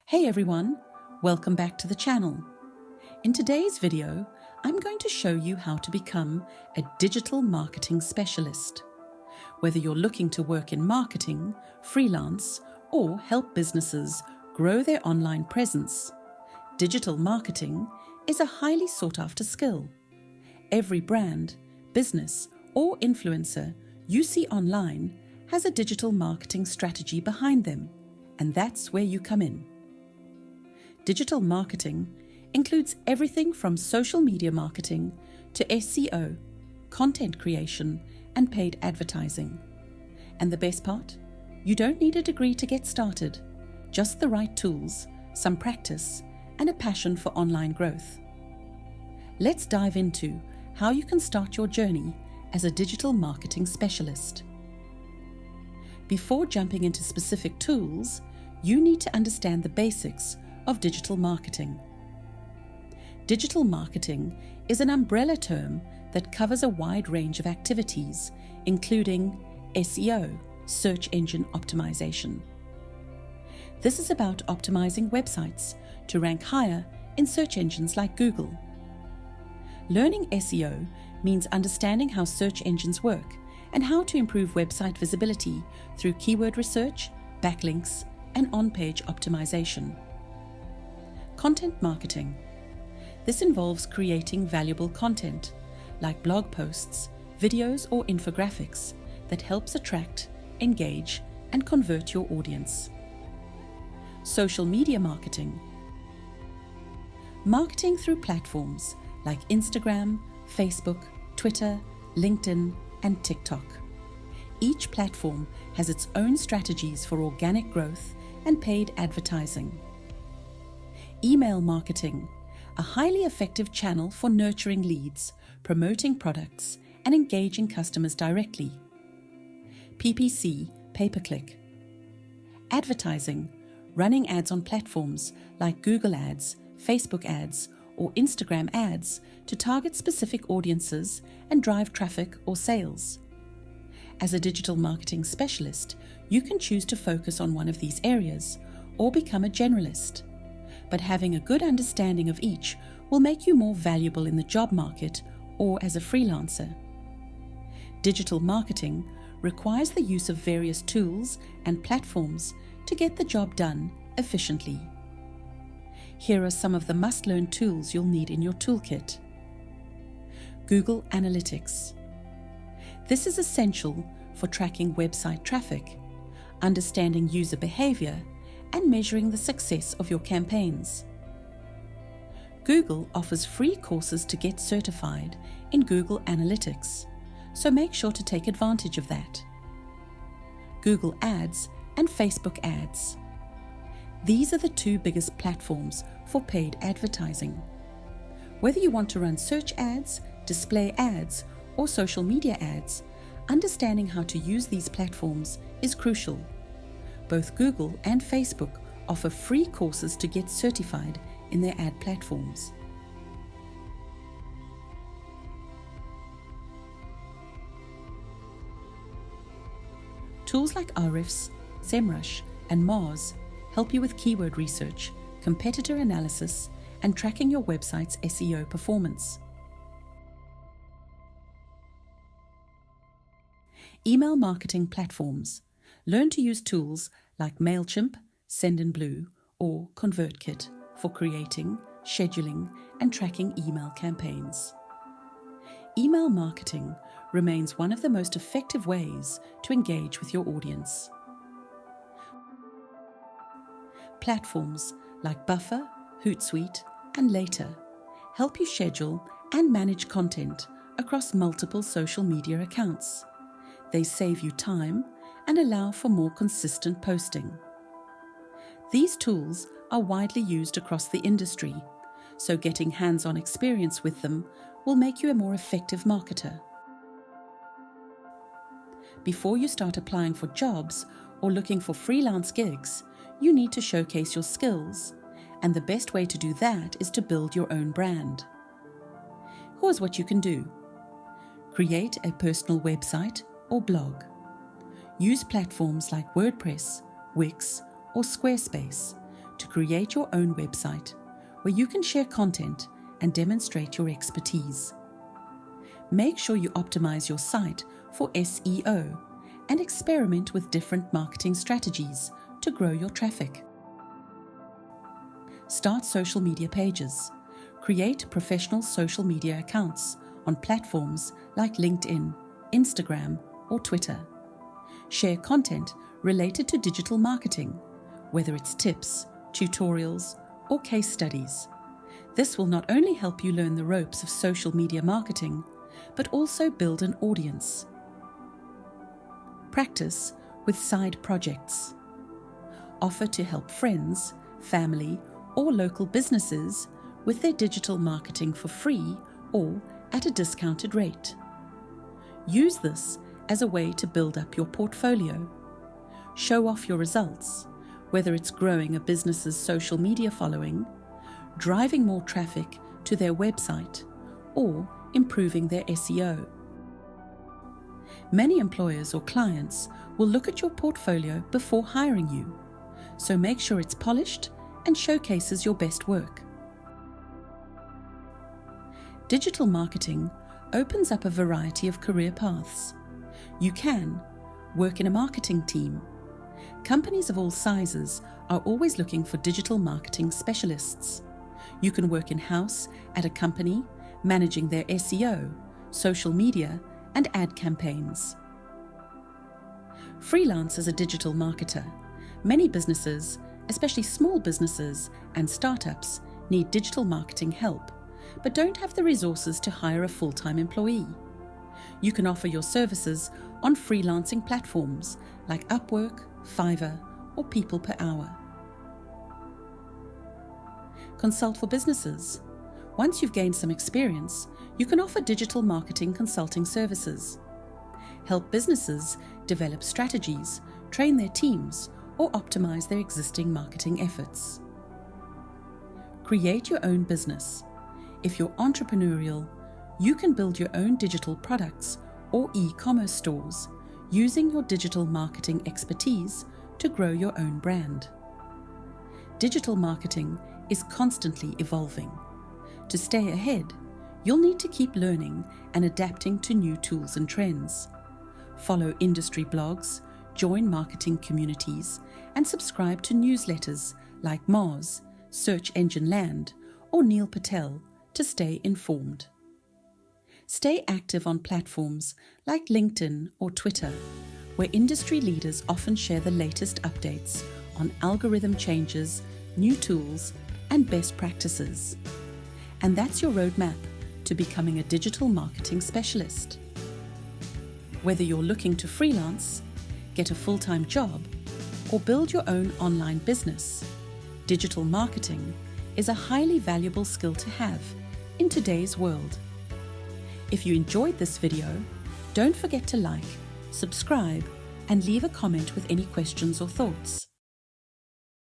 Hey everyone, welcome back to the channel. In today's video, I'm going to show you how to become a digital marketing specialist. Whether you're looking to work in marketing, freelance, or help businesses grow their online presence, digital marketing is a highly sought-after skill. Every brand, business, or influencer you see online has a digital marketing strategy behind them, and that's where you come in. Digital marketing includes everything from social media marketing to SEO, content creation, and paid advertising. And the best part? You don't need a degree to get started, just the right tools, some practice, and a passion for online growth. Let's dive into how you can start your journey as a digital marketing specialist. Before jumping into specific tools, you need to understand the basics of digital marketing. Digital marketing is an umbrella term that covers a wide range of activities, including SEO, search engine optimization. This is about optimizing websites to rank higher in search engines like Google. Learning SEO means understanding how search engines work and how to improve website visibility through keyword research, backlinks, and on-page optimization. Content marketing. This involves creating valuable content, like blog posts, videos, or infographics that helps attract, engage, and convert your audience. Social media marketing. Marketing through platforms like Instagram, Facebook, Twitter, LinkedIn, and TikTok. Each platform has its own strategies for organic growth and paid advertising. Email marketing, a highly effective channel for nurturing leads, promoting products, and engaging customers directly. PPC, pay-per-click. Advertising, running ads on platforms like Google Ads, Facebook ads, or Instagram ads to target specific audiences and drive traffic or sales. As a digital marketing specialist, you can choose to focus on one of these areas or become a generalist. But having a good understanding of each will make you more valuable in the job market or as a freelancer. Digital marketing requires the use of various tools and platforms to get the job done efficiently. Here are some of the must-learn tools you'll need in your toolkit. Google Analytics. This is essential for tracking website traffic, understanding user behavior, and measuring the success of your campaigns. Google offers free courses to get certified in Google Analytics, so make sure to take advantage of that. Google Ads and Facebook Ads. These are the two biggest platforms for paid advertising. Whether you want to run search ads, display ads, or social media ads, understanding how to use these platforms is crucial. Both Google and Facebook offer free courses to get certified in their ad platforms. Tools like Ahrefs, SEMrush, and Mars help you with keyword research, competitor analysis, and tracking your website's SEO performance. Email marketing platforms. Learn to use tools like MailChimp, Sendinblue, or ConvertKit for creating, scheduling, and tracking email campaigns. Email marketing remains one of the most effective ways to engage with your audience. Platforms like Buffer, Hootsuite, and Later help you schedule and manage content across multiple social media accounts. They save you time and allow for more consistent posting. These tools are widely used across the industry, so getting hands-on experience with them will make you a more effective marketer. Before you start applying for jobs or looking for freelance gigs, you need to showcase your skills, and the best way to do that is to build your own brand. Here's what you can do. Create a personal website or blog. Use platforms like WordPress, Wix, or Squarespace to create your own website where you can share content and demonstrate your expertise. Make sure you optimize your site for SEO and experiment with different marketing strategies to grow your traffic. Start social media pages. Create professional social media accounts on platforms like LinkedIn, Instagram, or Twitter. Share content related to digital marketing, whether it's tips, tutorials, or case studies. This will not only help you learn the ropes of social media marketing, but also build an audience. Practice with side projects. Offer to help friends, family, or local businesses with their digital marketing for free or at a discounted rate. Use this as a way to build up your portfolio. Show off your results, whether it's growing a business's social media following, driving more traffic to their website, or improving their SEO. Many employers or clients will look at your portfolio before hiring you, so make sure it's polished and showcases your best work. Digital marketing opens up a variety of career paths. You can work in a marketing team. Companies of all sizes are always looking for digital marketing specialists. You can work in-house at a company, managing their SEO, social media, and ad campaigns. Freelance as a digital marketer. Many businesses, especially small businesses and startups, need digital marketing help, but don't have the resources to hire a full-time employee. You can offer your services on freelancing platforms like Upwork, Fiverr, or People Per Hour. Consult for businesses. Once you've gained some experience, you can offer digital marketing consulting services. Help businesses develop strategies, train their teams, or optimize their existing marketing efforts. Create your own business. If you're entrepreneurial, you can build your own digital products or e-commerce stores using your digital marketing expertise to grow your own brand. Digital marketing is constantly evolving. To stay ahead, you'll need to keep learning and adapting to new tools and trends. Follow industry blogs, join marketing communities, and subscribe to newsletters like Moz, Search Engine Land, or Neil Patel to stay informed. Stay active on platforms like LinkedIn or Twitter, where industry leaders often share the latest updates on algorithm changes, new tools, and best practices. And that's your roadmap to becoming a digital marketing specialist. Whether you're looking to freelance, get a full-time job, or build your own online business, digital marketing is a highly valuable skill to have in today's world. If you enjoyed this video, don't forget to like, subscribe, and leave a comment with any questions or thoughts.